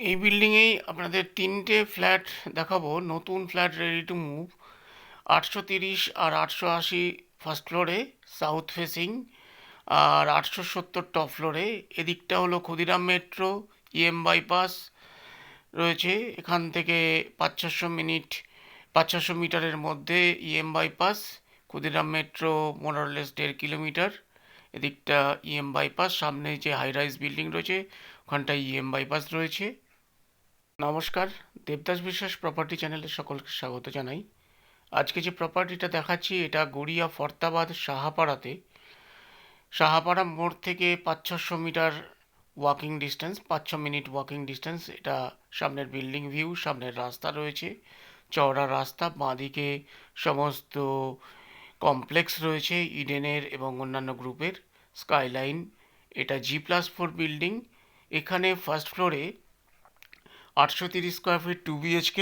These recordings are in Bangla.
এই বিল্ডিংয়েই আপনাদের তিনটে ফ্ল্যাট দেখাবো, নতুন ফ্ল্যাট রেডি টু মুভ। 830 আর 880 ফার্স্ট ফ্লোরে সাউথ ফেসিং, আর 870 টপ ফ্লোরে। এদিকটা হলো ক্ষুদিরাম মেট্রো, বাইপাস রয়েছে। এখান থেকে 500 মিটারের মধ্যে বাইপাস। Khudiram metro মোরলেস 1.5 kilometre. এদিকটা বাইপাস, সামনে যে হাই রাইজ বিল্ডিং রয়েছে ওখানটায় বাইপাস রয়েছে। নমস্কার, দেবদাস বিশ্বাস প্রপার্টি চ্যানেলে সকলকে স্বাগত জানাই। আজকে যে প্রপার্টিটা দেখাচ্ছি এটা গড়িয়া ফরতাবাদ সাহাপাড়াতে। সাহাপাড়া মোড় থেকে 500-600 metre walking distance, 5-6 minute walking distance. এটা সামনের বিল্ডিং ভিউ, সামনের রাস্তা রয়েছে, চওড়া রাস্তা। বাঁদিকে সমস্ত কমপ্লেক্স রয়েছে ইডেনের এবং অন্যান্য গ্রুপের। স্কাইলাইন। এটা G+4 বিল্ডিং। এখানে ফার্স্ট ফ্লোরে 830 স্কোয়ার ফিট 2 BHK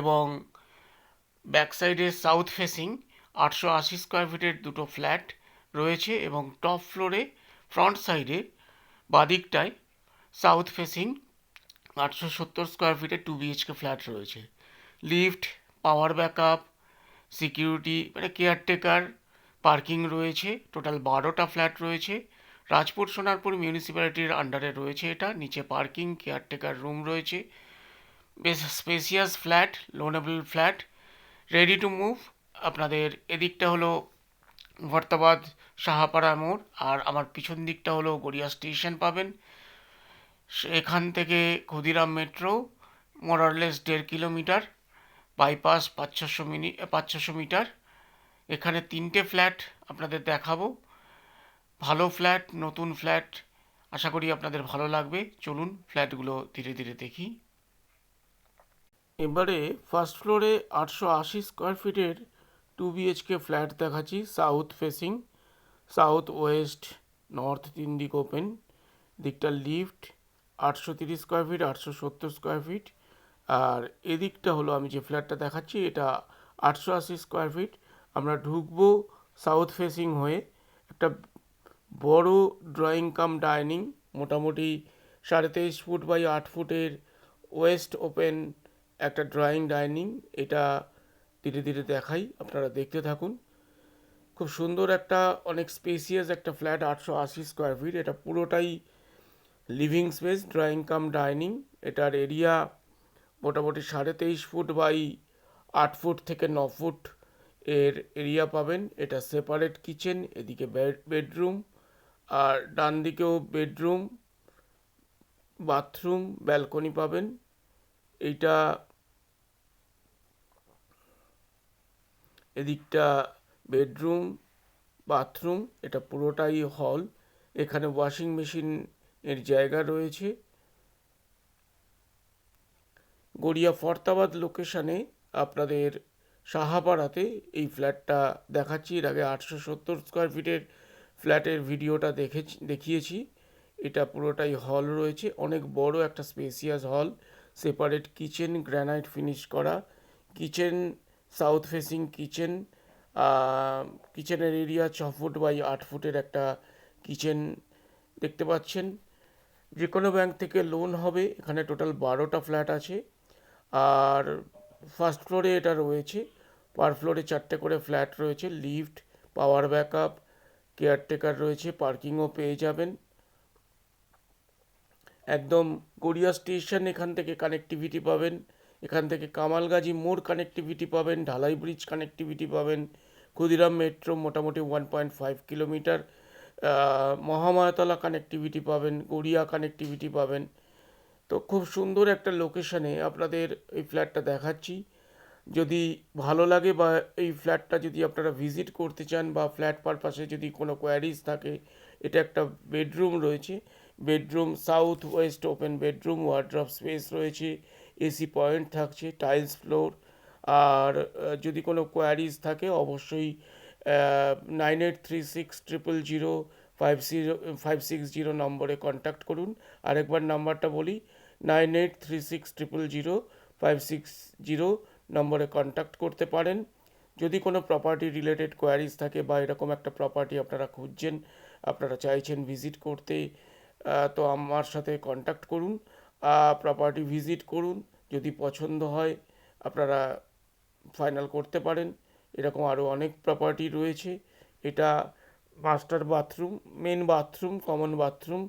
এবং ব্যাক সাইডে সাউথ ফেসিং 880 স্কোয়ার ফিটের দুটো ফ্ল্যাট রয়েছে, এবং টপ ফ্লোরে ফ্রন্ট সাইডে বাদিকটায় সাউথ ফেসিং 870 স্কোয়ার ফিটের 2 BHK ফ্ল্যাট রয়েছে। লিফট, পাওয়ার ব্যাকআপ, সিকিউরিটি মানে কেয়ারটেকার, পার্কিং রয়েছে। টোটাল 12টা ফ্ল্যাট রয়েছে। রাজপুর সোনারপুর মিউনিসিপ্যালিটির আন্ডারে রয়েছে এটা। নিচে পার্কিং, কেয়ারটেকার রুম রয়েছে। বেশ spacious flat, loanable flat, ready to move. আপনাদের এদিকটা হলো ভর্তাবাদ সাহাপাড়া মোড়, আর আমার পিছন দিকটা হলো গড়িয়া স্টেশন পাবেন। এখান থেকে Khudiram metro মোরলেস 1.5 kilometre, bypass 500 metre. এখানে তিনটে ফ্ল্যাট আপনাদের দেখাবো। ভালো ফ্ল্যাট, নতুন ফ্ল্যাট। আশা করি আপনাদের ভালো লাগবে। চলুন ফ্ল্যাটগুলো ধীরে ধীরে দেখি। এবারে ফার্স্ট ফ্লোরে 880 স্কোয়ার ফিটের 2 BHK ফ্ল্যাট দেখাচ্ছি। South facing, south west north 3 দিক ওপেন। দিকটা lift, 830 square feet, 870 square feet. আর এদিকটা হলো আমি যে ফ্ল্যাটটা দেখাচ্ছি এটা 880 স্কোয়ার ফিট। আমরা ঢুকবো সাউথ ফেসিং হয়ে। একটা বড় ড্রয়িং কাম ডাইনিং, মোটামুটি 23.5 ফুট বাই 8 ফুটের ওয়েস্ট ওপেন একটা ড্রয়িং ডাইনিং। এটা ধীরে ধীরে দেখাই, আপনারা দেখতে থাকুন। খুব সুন্দর একটা, অনেক স্পেসিয়াস একটা ফ্ল্যাট, 880 স্কোয়ার ফিট। এটা পুরোটাই living space, drawing cum dining. এটার এরিয়া মোটামুটি 23.5 ফুট বাই 8 ফুট থেকে 9 ফুট এর এরিয়া পাবেন। এটা সেপারেট কিচেন, এদিকে বেডরুম, আর ডান দিকেও বেডরুম, বাথরুম, ব্যালকনি পাবেন। এইটা এদিকটা বেডরুম, বাথরুম, এটা পুরোটাই হল। এখানে ওয়াশিং মেশিন এর জায়গা রয়েছে। গড়িয়া ফরতাবাদ লোকেশানে আপনাদের সাহাপাড়াতে এই ফ্ল্যাটটা দেখাচ্ছি। এর আগে 870 স্কোয়ার ফিটের ফ্ল্যাটের ভিডিওটা দেখিয়েছি। এটা পুরোটাই হল রয়েছে, অনেক বড় একটা স্পেসিয়াস হল। সেপারেট কিচেন, গ্রানাইট ফিনিশ করা কিচেন, সাউথ ফেসিং কিচেন। কিচেনের এরিয়া 6 ফুট বাই 8 ফুটের একটা কিচেন দেখতে পাচ্ছেন। যে কোনো ব্যাংক থেকে লোন হবে। এখানে টোটাল 12টা ফ্ল্যাট আছে। আর ফার্স্ট ফ্লোরে এটা রয়েছে। পার ফ্লোরে 4টে করে ফ্ল্যাট রয়েছে। লিফট, পাওয়ার ব্যাকআপ, কেয়ারটেকার রয়েছে, পার্কিংও পেয়ে যাবেন। একদম গড়িয়া স্টেশন, এখান থেকে কানেক্টিভিটি পাবেন। এখান থেকে কামালগাজী মোড় কানেক্টিভিটি পাবেন, ঢালাই ব্রিজ কানেক্টিভিটি পাবেন। ক্ষুদিরাম মেট্রো মোটামুটি 1.5 কিলোমিটার। মহামায়াতলা কানেক্টিভিটি পাবেন, গড়িয়া কানেক্টিভিটি পাবেন। তো খুব সুন্দর একটা লোকেশানে আপনাদের এই ফ্ল্যাটটা দেখাচ্ছি। যদি ভালো লাগে বা এই ফ্ল্যাটটা যদি আপনারা ভিজিট করতে চান বা ফ্ল্যাট পারপাসে যদি কোনো কোয়ারিজ থাকে, এটা একটা বেডরুম রয়েছে। Bedroom south West open bedroom, wardrobe space রয়েছে, এসি পয়েন্ট থাকছে, টাইলস ফ্লোর। আর যদি কোনো কোয়ারিজ থাকে অবশ্যই 9836000560 নম্বরে কন্ট্যাক্ট করুন। আরেকবার নাম্বারটা বলি, 9836000560 নম্বরে কন্ট্যাক্ট করতে পারেন। যদি কোনো প্রপার্টি রিলেটেড কোয়ারিজ থাকে বা এরকম একটা প্রপার্টি আপনারা খুঁজছেন, আপনারা চাইছেন ভিজিট করতে, তো আমার সাথে কন্ট্যাক্ট করুন। প্রপার্টি ভিজিট করুন, যদি পছন্দ হয় আপনারা ফাইনাল করতে পারেন। এরকম আরও অনেক প্রপার্টি রয়েছে। এটা master bathroom, main bathroom, common bathroom,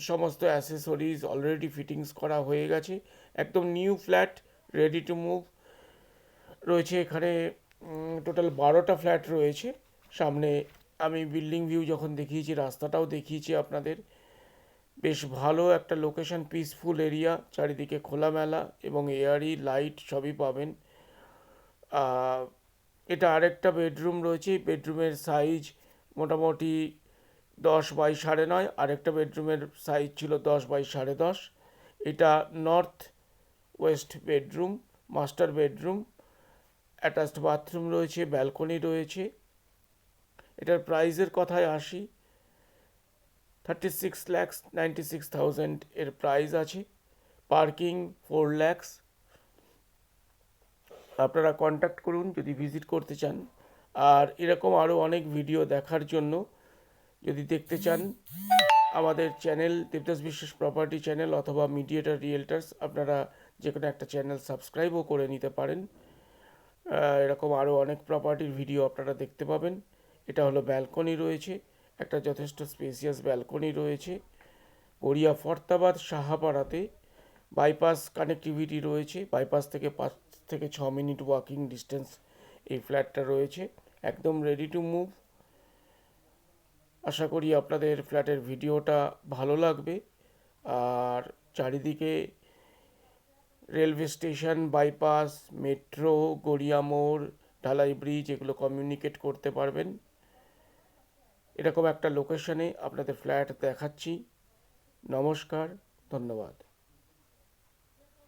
সমস্ত অ্যাসেসরিজ অলরেডি ফিটিংস করা হয়ে গেছে। একদম new flat, ready to move রয়েছে। এখানে টোটাল 12টা ফ্ল্যাট রয়েছে। সামনে আমি বিল্ডিং ভিউ যখন দেখিয়েছি, রাস্তাটাও দেখিয়েছি আপনাদের। বেশ ভালো একটা লোকেশন, পিসফুল এরিয়া, চারিদিকে খোলামেলা এবং এয়ারি লাইট সবই পাবেন। আহ, এটা আরেকটা বেডরুম রয়েছে। বেডরুমের সাইজ মোটামুটি 10 বাই 9.5। আরেকটা বেডরুমের সাইজ ছিল 10 বাই 10.5। এটা north West bedroom, master bedroom, attached bathroom রয়েছে, ব্যালকনি রয়েছে। এটার প্রাইসের কথায় আসি, 36,96,000 এর প্রাইস আছে। Parking 4 lakhs। আপনারা কন্ট্যাক্ট করুন যদি ভিজিট করতে চান। আর এরকম আরও অনেক ভিডিও দেখার জন্য যদি দেখতে চান, আমাদের চ্যানেল দেবদাস বিশ্বাস প্রপার্টি চ্যানেল অথবা মিডিয়েটার রিয়েলটার্স, আপনারা যে কোনো একটা চ্যানেল সাবস্ক্রাইবও করে নিতে পারেন। এরকম আরও অনেক প্রপার্টির ভিডিও আপনারা দেখতে পাবেন। এটা হলো ব্যালকনি রয়েছে, একটা যথেষ্ট স্পেসিয়াস ব্যালকনি রয়েছে। গড়িয়া ফরতাবাদ সাহাপাড়াতে বাইপাস কানেক্টিভিটি রয়েছে। বাইপাস থেকে 5 থেকে 6 মিনিট ওয়াকিং ডিস্টেন্স এই ফ্ল্যাটটা রয়েছে। একদম রেডি টু মুভ। আশা করি আপনাদের ফ্ল্যাটের ভিডিওটা ভালো লাগবে। আর চারিদিকে railway station, bypass, metro, Garia মোড়, ঢালাই ব্রিজ, এগুলো কমিউনিকেট করতে পারবেন। এরকম একটা লোকেশনে আপনাদের ফ্ল্যাট দেখাচ্ছি। নমস্কার, ধন্যবাদ।